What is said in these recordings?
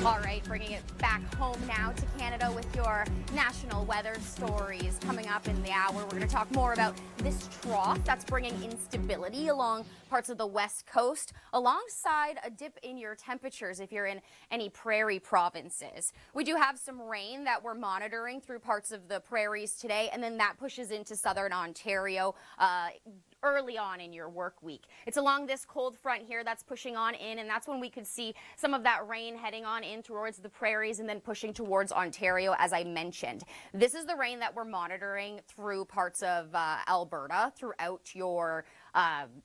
All right, bringing it back home now to Canada with your national weather stories. Coming up in the hour, we're going to talk more about this trough that's bringing instability along parts of the west coast, alongside a dip in your temperatures if you're in any prairie provinces. We do have some rain that we're monitoring through parts of the prairies today, and then that pushes into southern Ontario early on in your work week. It's along this cold front here that's pushing on in, and that's when we could see some of that rain heading on in towards the prairies and then pushing towards Ontario, as I mentioned. This is the rain that we're monitoring through parts of Alberta throughout your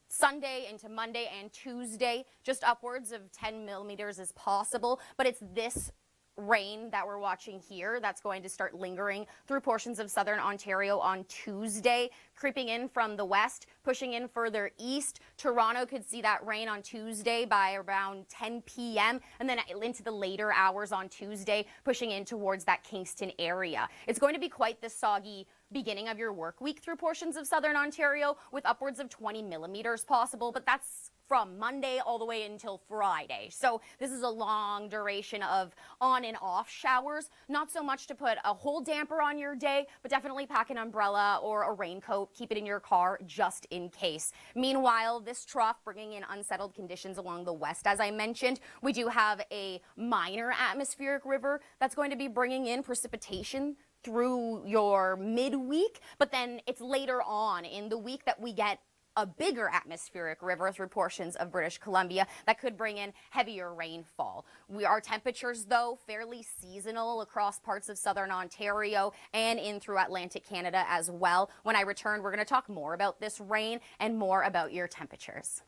Sunday into Monday and Tuesday. Just upwards of 10 millimeters is possible, but it's this rain that we're watching here that's going to start lingering through portions of southern Ontario on Tuesday, creeping in from the west, pushing in further east. Toronto could see that rain on Tuesday by around 10 p.m. and then into the later hours on Tuesday, pushing in towards that Kingston area. It's going to be quite the soggy beginning of your work week through portions of southern Ontario, with upwards of 20 millimeters possible, but that's from Monday all the way until Friday. So this is a long duration of on and off showers. Not so much to put a whole damper on your day, but definitely pack an umbrella or a raincoat. Keep it in your car just in case. Meanwhile, this trough bringing in unsettled conditions along the west. As I mentioned, we do have a minor atmospheric river that's going to be bringing in precipitation through your midweek, but then it's later on in the week that we get a bigger atmospheric river through portions of British Columbia that could bring in heavier rainfall. Our temperatures, though, fairly seasonal across parts of southern Ontario and in through Atlantic Canada as well. When I return, we're going to talk more about this rain and more about your temperatures.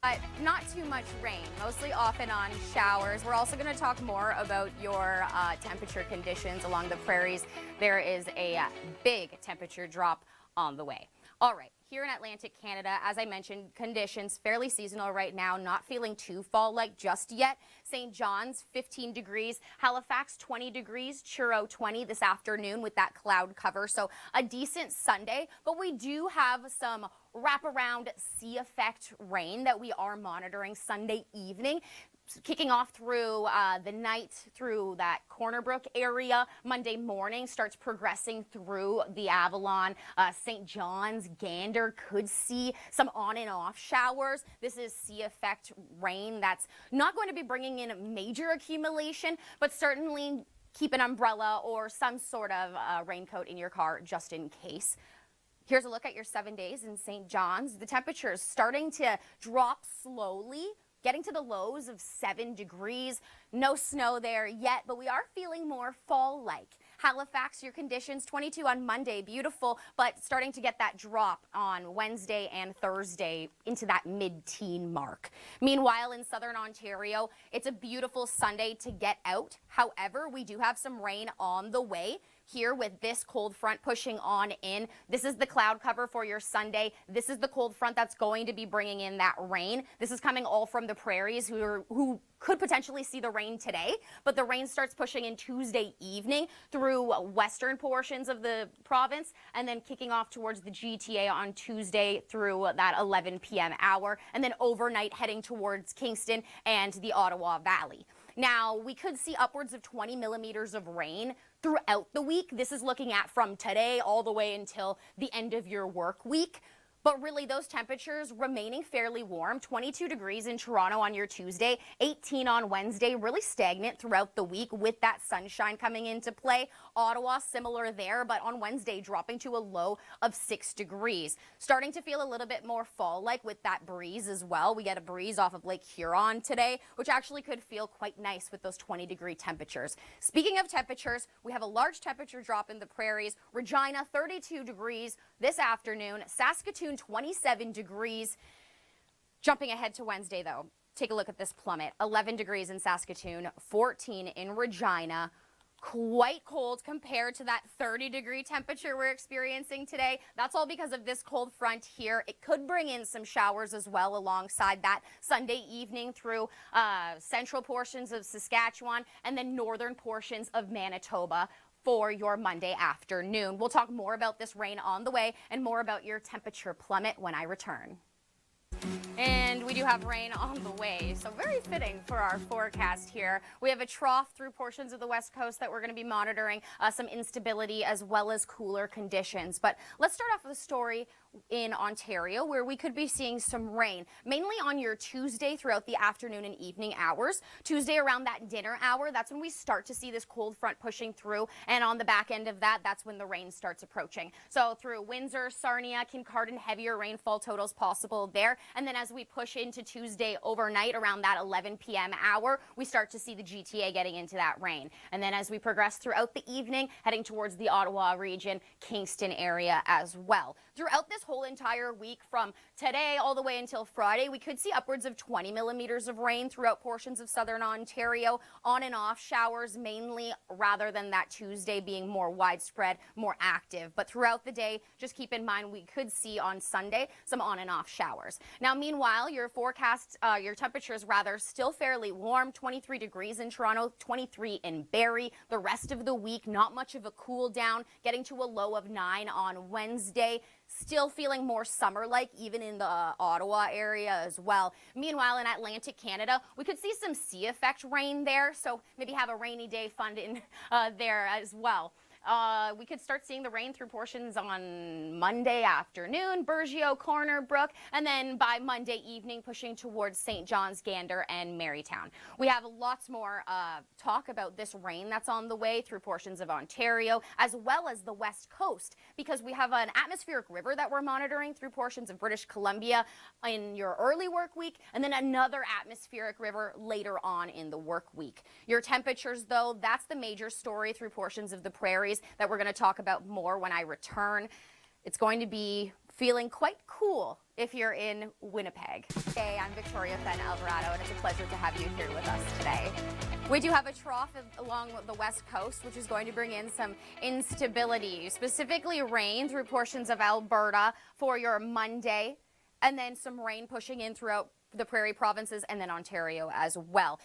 But not too much rain, mostly off and on showers. We're also going to talk more about your temperature conditions along the prairies. There is a big temperature drop on the way. All right. Here in Atlantic Canada, as I mentioned, conditions fairly seasonal right now, not feeling too fall-like just yet. St. John's, 15 degrees. Halifax, 20 degrees. Truro, 20 this afternoon with that cloud cover. So a decent Sunday, but we do have some wraparound sea effect rain that we are monitoring Sunday evening, kicking off through the night through that Corner Brook area. Monday morning starts progressing through the Avalon. St. John's, Gander could see some on and off showers. This is sea effect rain that's not going to be bringing in major accumulation, but certainly keep an umbrella or some sort of raincoat in your car just in case. Here's a look at your 7 days in St. John's. The temperature is starting to drop slowly, getting to the lows of 7 degrees. No snow there yet, but we are feeling more fall-like. Halifax, your conditions, 22 on Monday, beautiful, but starting to get that drop on Wednesday and Thursday into that mid-teen mark. Meanwhile, in southern Ontario, it's a beautiful Sunday to get out. However, we do have some rain on the way. Here with this cold front pushing on in. This is the cloud cover for your Sunday. This is the cold front that's going to be bringing in that rain. This is coming all from the prairies who could potentially see the rain today, but the rain starts pushing in Tuesday evening through western portions of the province and then kicking off towards the GTA on Tuesday through that 11 p.m. hour, and then overnight heading towards Kingston and the Ottawa Valley. Now, we could see upwards of 20 millimeters of rain throughout the week. This is looking at from today all the way until the end of your work week. But really, those temperatures remaining fairly warm. 22 degrees in Toronto on your Tuesday, 18 on Wednesday, really stagnant throughout the week with that sunshine coming into play. Ottawa, similar there, but on Wednesday dropping to a low of 6 degrees. Starting to feel a little bit more fall-like with that breeze as well. We get a breeze off of Lake Huron today, which actually could feel quite nice with those 20-degree temperatures. Speaking of temperatures, we have a large temperature drop in the prairies. Regina, 32 degrees this afternoon. Saskatoon, 27 degrees. Jumping ahead to Wednesday, though, take a look at this plummet. 11 degrees in Saskatoon, 14 in Regina. Quite cold compared to that 30-degree temperature we're experiencing today. That's all because of this cold front here. It could bring in some showers as well alongside that Sunday evening through central portions of Saskatchewan and then northern portions of Manitoba for your Monday afternoon. We'll talk more about this rain on the way and more about your temperature plummet when I return. And we do have rain on the way, so very fitting for our forecast here. We have a trough through portions of the west coast that we're going to be monitoring, some instability as well as cooler conditions. But let's start off with a story in Ontario where we could be seeing some rain, mainly on your Tuesday throughout the afternoon and evening hours. Tuesday around that dinner hour, that's when we start to see this cold front pushing through, and on the back end of that, that's when the rain starts approaching. So through Windsor, Sarnia, Kincardine, heavier rainfall totals possible there. And then as we push into Tuesday overnight around that 11 p.m. hour, we start to see the GTA getting into that rain. And then as we progress throughout the evening, heading towards the Ottawa region, Kingston area as well. Throughout this whole entire week from today all the way until Friday, we could see upwards of 20 millimeters of rain throughout portions of southern Ontario, on and off showers mainly, rather than that Tuesday being more widespread, more active. But throughout the day, just keep in mind we could see on Sunday some on and off showers. Now, meanwhile, your forecast, your temperatures rather still fairly warm, 23 degrees in Toronto, 23 in Barrie. The rest of the week, not much of a cool down, getting to a low of 9 on Wednesday. Still feeling more summer-like even in the Ottawa area as well. Meanwhile, in Atlantic Canada, we could see some sea effect rain there, so maybe have a rainy day fund in there as well. We could start seeing the rain through portions on Monday afternoon, Burgeo, Corner Brook, and then by Monday evening pushing towards St. John's, Gander, and Marytown. We have lots more talk about this rain that's on the way through portions of Ontario, as well as the west coast, because we have an atmospheric river that we're monitoring through portions of British Columbia in your early work week, and then another atmospheric river later on in the work week. Your temperatures, though, that's the major story through portions of the Prairies that we're going to talk about more when I return. It's going to be feeling quite cool if you're in Winnipeg. Hey, I'm Victoria Fenn, Alvarado, and it's a pleasure to have you here with us today. We do have a trough along the west coast, which is going to bring in some instability, specifically rain through portions of Alberta for your Monday, and then some rain pushing in throughout the Prairie provinces and then Ontario as well.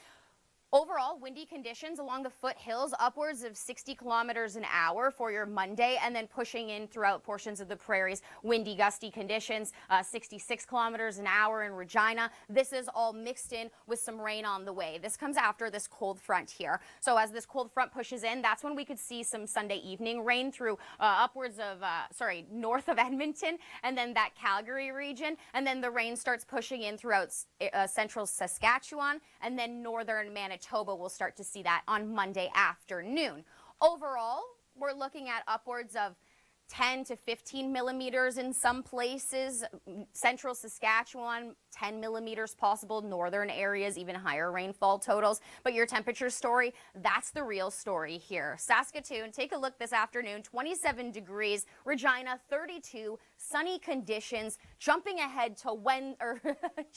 Overall, windy conditions along the foothills, upwards of 60 kilometers an hour for your Monday, and then pushing in throughout portions of the Prairies, windy, gusty conditions, 66 kilometers an hour in Regina. This is all mixed in with some rain on the way. This comes after this cold front here. So as this cold front pushes in, that's when we could see some Sunday evening rain through upwards of, north of Edmonton, and then that Calgary region. And then the rain starts pushing in throughout central Saskatchewan, and then northern Manitoba. We'll start to see that on Monday afternoon. Overall, we're looking at upwards of 10 to 15 millimeters in some places. Central Saskatchewan, 10 millimeters possible. Northern areas, even higher rainfall totals. But your temperature story, that's the real story here. Saskatoon, take a look this afternoon, 27 degrees. Regina, 32. Sunny conditions. Jumping ahead to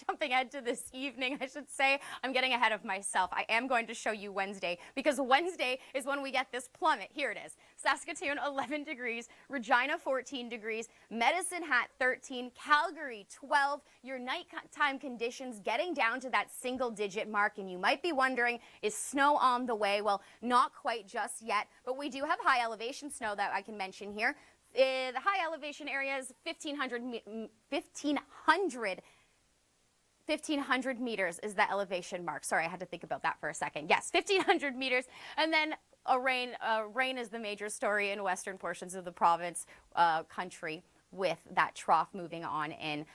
jumping ahead to this evening, I should say. I'm getting ahead of myself. I am going to show you Wednesday, because Wednesday is when we get this plummet. Here it is. Saskatoon, 11 degrees. Regina, 14 degrees. Medicine Hat, 13. Calgary, 12. Your nighttime conditions getting down to that single-digit mark, and you might be wondering, is snow on the way? Well, not quite just yet, but we do have high elevation snow that I can mention here. The high elevation area is 1,500 meters is the elevation mark. Sorry, I had to think about that for a second. Yes, 1,500 meters. And then rain is the major story in western portions of the province, country, with that trough moving on in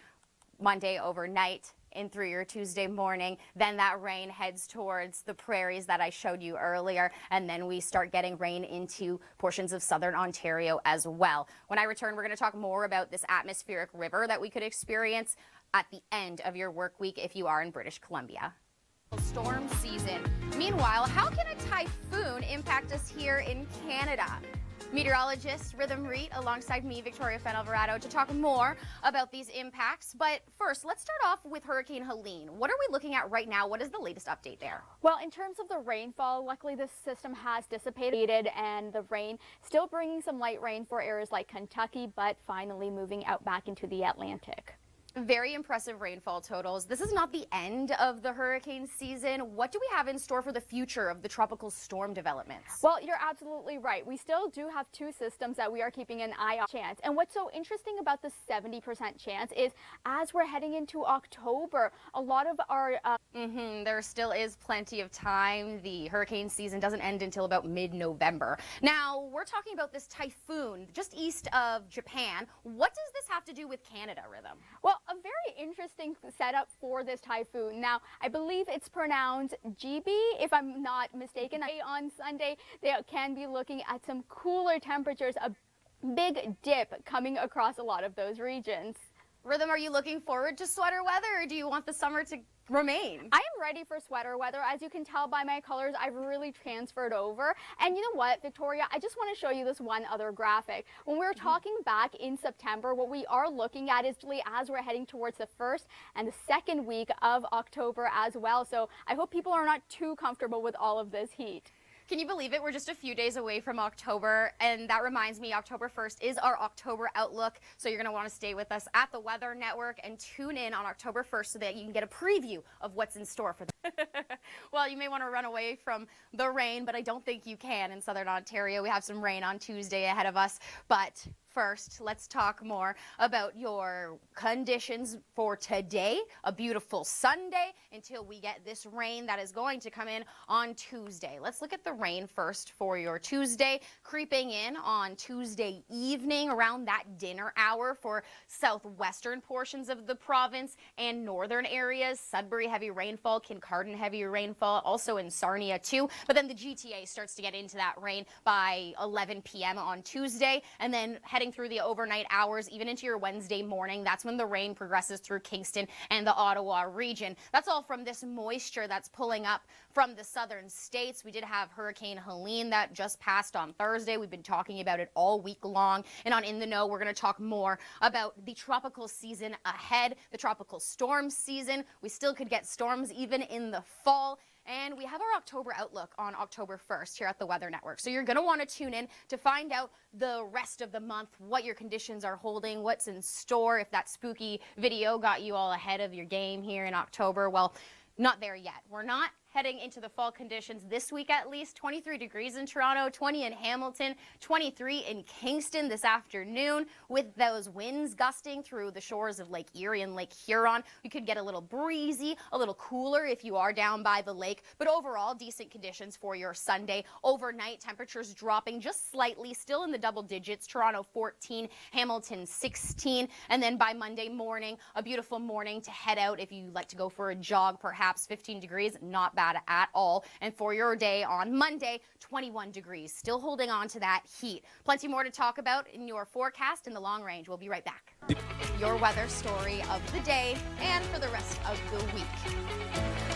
Monday overnight in through your Tuesday morning. Then that rain heads towards the prairies that I showed you earlier, and then we start getting rain into portions of southern Ontario as well. When I return, we're going to talk more about this atmospheric river that we could experience at the end of your work week if you are in British Columbia. Storm season. Meanwhile, how can a typhoon impact us here in Canada? Meteorologist Rhythm Reed alongside me, Victoria Fenn Alvarado, to talk more about these impacts. But first, let's start off with Hurricane Helene. What are we looking at right now? What is the latest update there? Well, in terms of the rainfall, luckily this system has dissipated, and the rain still bringing some light rain for areas like Kentucky, but finally moving out back into the Atlantic. Very impressive rainfall totals. This is not the end of the hurricane season. What do we have in store for the future of the tropical storm developments? Well, you're absolutely right. We still do have two systems that we are keeping an eye on. Chance. And what's so interesting about the 70% chance is as we're heading into October, a lot of our There still is plenty of time. The hurricane season doesn't end until about mid-November. Now, we're talking about this typhoon just east of Japan. What does this have to do with Canada, Rhythm? Well, a very interesting setup for this typhoon. Now, I believe it's pronounced GB, if I'm not mistaken. On Sunday, they can be looking at some cooler temperatures, a big dip coming across a lot of those regions. Rhythm, are you looking forward to sweater weather, or do you want the summer to remain? I am ready for sweater weather. As you can tell by my colors, I've really transferred over. And you know what, Victoria, I just want to show you this one other graphic. When we were talking back in September, what we are looking at is really as we're heading towards the first and the second week of October as well. So I hope people are not too comfortable with all of this heat. Can you believe it? We're just a few days away from October, and that reminds me, October 1st is our October Outlook, so you're going to want to stay with us at the Weather Network and tune in on October 1st so that you can get a preview of what's in store for them. Well, you may want to run away from the rain, but I don't think you can in Southern Ontario. We have some rain on Tuesday ahead of us, but first, let's talk more about your conditions for today. A beautiful Sunday until we get this rain that is going to come in on Tuesday. Let's look at the rain first for your Tuesday. Creeping in on Tuesday evening around that dinner hour for southwestern portions of the province and northern areas. Sudbury heavy rainfall, Kincardine heavy rainfall, also in Sarnia too. But then the GTA starts to get into that rain by 11 p.m. on Tuesday, and then heading through the overnight hours, even into your Wednesday morning. That's when the rain progresses through Kingston and the Ottawa region. That's all from this moisture that's pulling up from the southern states. We did have Hurricane Helene that just passed on Thursday. We've been talking about it all week long. And on In the Know, we're going to talk more about the tropical season ahead, the tropical storm season. We still could get storms even in the fall. And we have our October Outlook on October 1st here at the Weather Network. So you're going to want to tune in to find out the rest of the month, what your conditions are holding, what's in store. If that spooky video got you all ahead of your game here in October, well, not there yet. We're not heading into the fall conditions this week at least. 23 degrees in Toronto, 20 in Hamilton, 23 in Kingston this afternoon. With those winds gusting through the shores of Lake Erie and Lake Huron, we could get a little breezy, a little cooler if you are down by the lake. But overall, decent conditions for your Sunday. Overnight, temperatures dropping just slightly, still in the double digits. Toronto 14, Hamilton 16. And then by Monday morning, a beautiful morning to head out if you like to go for a jog, perhaps 15 degrees, not bad at all. And for your day on Monday, 21 degrees, still holding on to that heat. Plenty more to talk about in your forecast in the long range. We'll be right back. Your weather story of the day and for the rest of the week.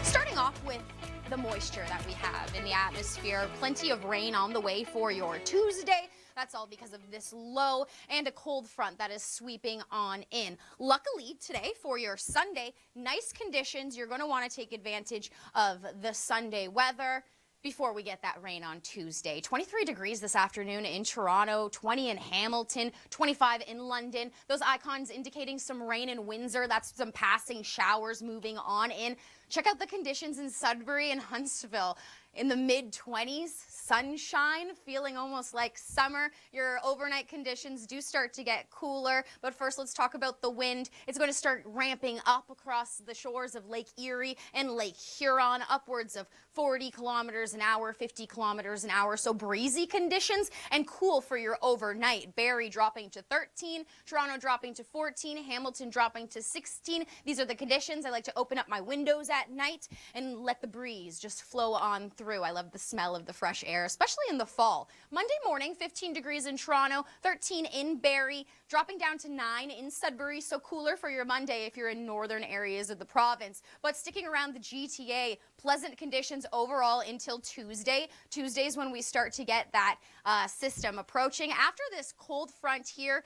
Starting off with the moisture that we have in the atmosphere. Plenty of rain on the way for your Tuesday. That's all because of this low and a cold front that is sweeping on in. Luckily, today for your Sunday, nice conditions. You're going to want to take advantage of the Sunday weather before we get that rain on Tuesday. 23 degrees this afternoon in Toronto, 20 in Hamilton, 25 in London. Those icons indicating some rain in Windsor. That's some passing showers moving on in. Check out the conditions in Sudbury and Huntsville. In the mid-20s, sunshine, feeling almost like summer. Your overnight conditions do start to get cooler, but first let's talk about the wind. It's going to start ramping up across the shores of Lake Erie and Lake Huron, upwards of 40 kilometers an hour, 50 kilometers an hour. So breezy conditions and cool for your overnight. Barrie dropping to 13, Toronto dropping to 14, Hamilton dropping to 16. These are the conditions. I like to open up my windows at night and let the breeze just flow on through. I love the smell of the fresh air, especially in the fall. Monday morning, 15 degrees in Toronto, 13 in Barrie, dropping down to 9 in Sudbury, so cooler for your Monday if you're in northern areas of the province. But sticking around the GTA, pleasant conditions overall until Tuesday. Tuesday's when we start to get that system approaching. After this cold front here,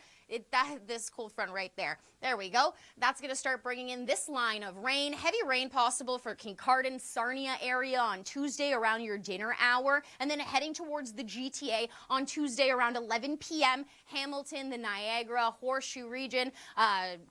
this cold front right there. There we go. That's going to start bringing in this line of rain. Heavy rain possible for Kincardine, Sarnia area on Tuesday around your dinner hour, and then heading towards the GTA on Tuesday around 11 p.m. Hamilton, the Niagara, Horseshoe region,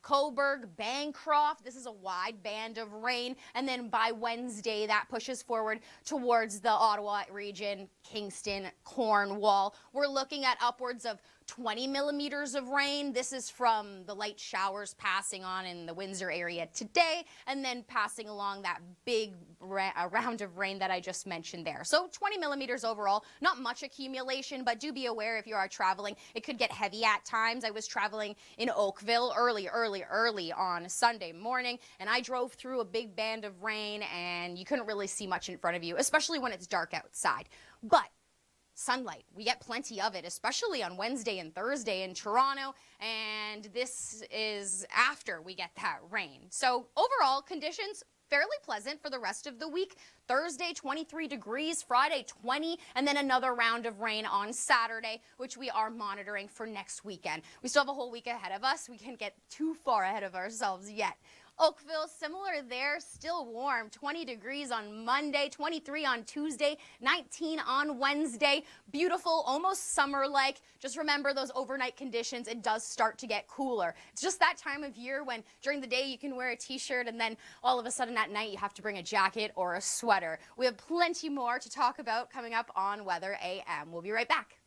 Cobourg, Bancroft. This is a wide band of rain, and then by Wednesday that pushes forward towards the Ottawa region, Kingston, Cornwall. We're looking at upwards of 20 millimeters of rain. This is from the light showers passing on in the Windsor area today and then passing along that big round of rain that I just mentioned there. So 20 millimeters overall, not much accumulation, but do be aware if you are traveling, it could get heavy at times. I was traveling in Oakville early on Sunday morning, and I drove through a big band of rain and you couldn't really see much in front of you, especially when it's dark outside. But sunlight, we get plenty of it, especially on Wednesday and Thursday in Toronto, and this is after we get that rain. So overall conditions fairly pleasant for the rest of the week. Thursday 23 degrees, Friday 20, and then another round of rain on Saturday, which we are monitoring for next weekend. We still have a whole week ahead of us. We can't get too far ahead of ourselves yet. Oakville, similar there, still warm, 20 degrees on Monday, 23 on Tuesday, 19 on Wednesday. Beautiful, almost summer-like. Just remember those overnight conditions, it does start to get cooler. It's just that time of year when during the day you can wear a t-shirt and then all of a sudden at night you have to bring a jacket or a sweater. We have plenty more to talk about coming up on Weather AM. We'll be right back.